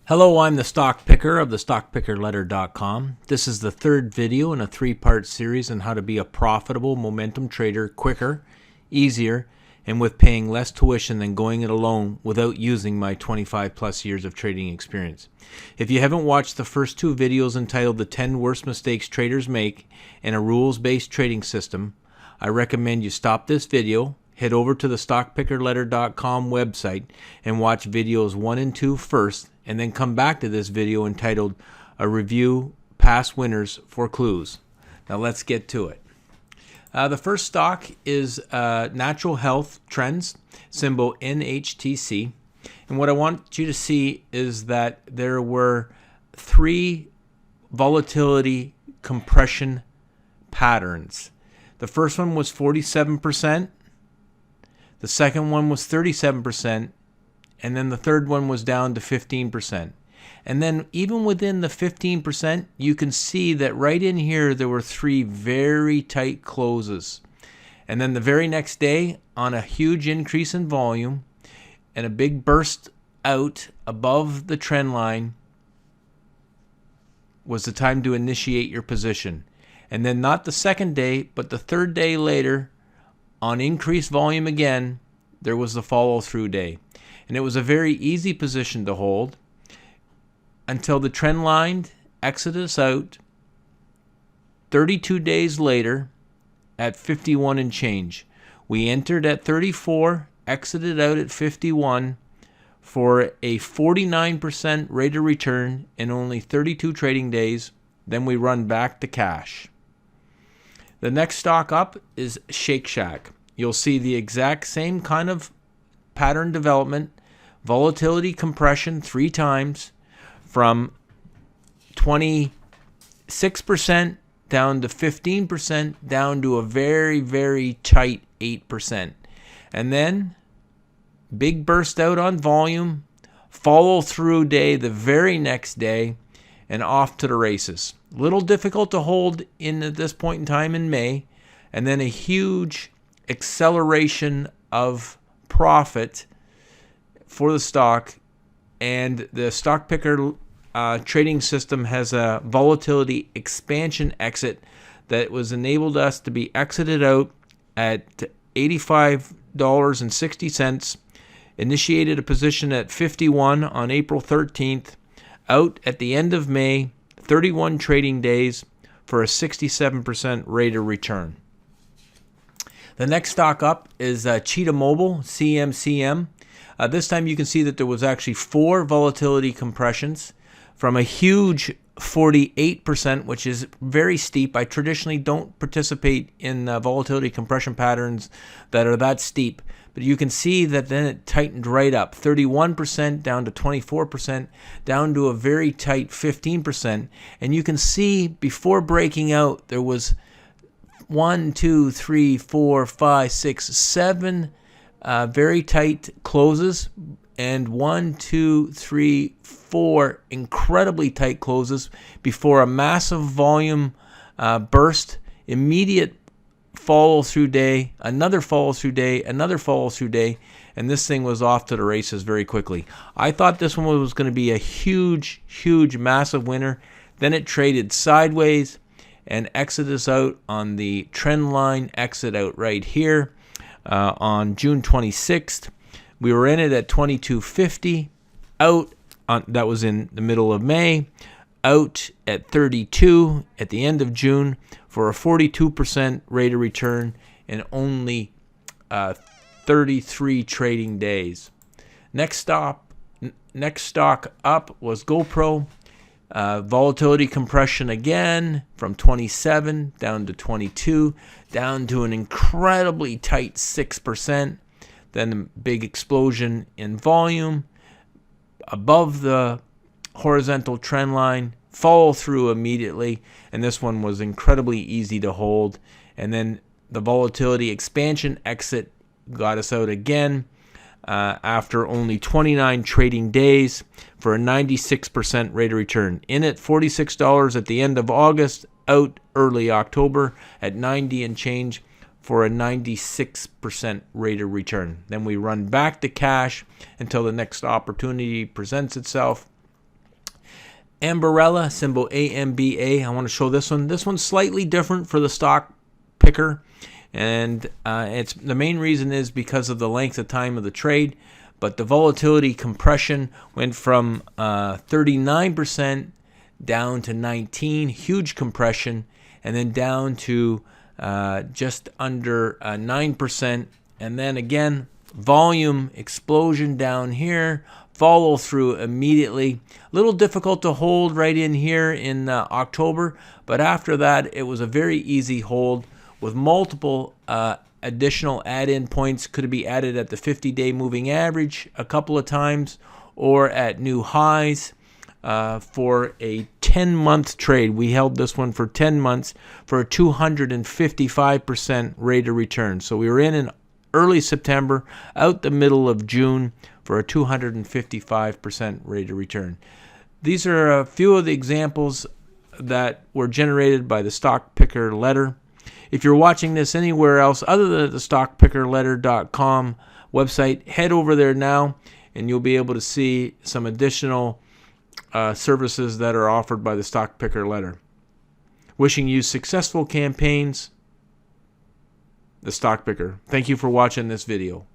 Hello, I'm the Stock Picker of thestockpickerletter.com. This is the third video in a three-part series on how to be a profitable momentum trader quicker, easier, and with paying less tuition than going it alone without using my 25 plus years of trading experience. If you haven't watched the first two videos entitled The 10 Worst Mistakes Traders Make in a Rules-Based Trading System, I recommend you stop this video, head over to the stockpickerletter.com website and watch videos 1 and 2 first, and then come back to this video entitled A Review Past Winners for Clues. Now let's get to it. The first stock is Natural Health Trends, symbol NHTC. And what I want you to see is that there were 3 volatility compression patterns. The first one was 47%. The second one was 37%. And then the third one was down to 15%. And then even within the 15%, you can see that right in here there were 3 very tight closes. And then the very next day, on a huge increase in volume and a big burst out above the trend line, was the time to initiate your position. And then not the second day, but the third day later, on increased volume again, there was the follow-through day. And it was a very easy position to hold until the trend line exited us out 32 days later at 51 and change. We entered at 34, exited out at 51 for a 49% rate of return in only 32 trading days. Then we run back to cash. The next stock up is Shake Shack. You'll see the exact same kind of pattern development, volatility compression 3 times from 26% down to 15% down to a very, very tight 8%. And then big burst out on volume, follow through day the very next day, and off to the races. Little difficult to hold in at this point in time in May, and then a huge acceleration of profit for the stock. And the stock picker trading system has a volatility expansion exit that was enabled us to be exited out at $85.60, initiated a position at 51 on April 13th, out at the end of May, 31 trading days for a 67% rate of return. The next stock up is Cheetah Mobile, CMCM. This time you can see that there was actually 4 volatility compressions from a huge 48%, which is very steep. I traditionally don't participate in volatility compression patterns that are that steep. But you can see that then it tightened right up, 31% down to 24%, down to a very tight 15%. And you can see before breaking out, there was 1, 2, 3, 4, 5, 6, 7 very tight closes, and 1, 2, 3, 4 incredibly tight closes before a massive volume burst, immediate follow-through day, another follow-through day, another follow-through day, and this thing was off to the races very quickly. I thought this one was going to be a huge, massive winner. Then it traded sideways and exited us out on the trend line exit out right here on June 26th. We were in it at 22.50, out on, that was in the middle of May, out at 32 at the end of June for a 42% rate of return in only 33 trading days. Next stock up was GoPro. Volatility compression again from 27 down to 22, down to an incredibly tight 6%. Then a big explosion in volume above the horizontal trend line, follow through immediately, and this one was incredibly easy to hold. And then the volatility expansion exit got us out again after only 29 trading days for a 96% rate of return. In at $46 at the end of August, out early October at 90 and change for a 96% rate of return. Then we run back to cash until the next opportunity presents itself. Ambarella, symbol AMBA. I want to show this one. This one's slightly different for the stock picker, and it's the main reason is because of the length of time of the trade. But the volatility compression went from 39% down to 19%, huge compression, and then down to just under 9%, and then again volume explosion down here, follow through immediately. A little difficult to hold right in here in October, but after that it was a very easy hold with multiple additional add-in points. Could be added at the 50-day moving average a couple of times or at new highs. For a 10-month trade. We held this one for 10 months for a 255% rate of return. So we were in early September, out the middle of June for a 255% rate of return. These are a few of the examples that were generated by the Stock Picker Letter. If you're watching this anywhere else other than at the stockpickerletter.com website, head over there now and you'll be able to see some additional services that are offered by the Stock Picker Letter. Wishing you successful campaigns, the Stock Picker. Thank you for watching this video.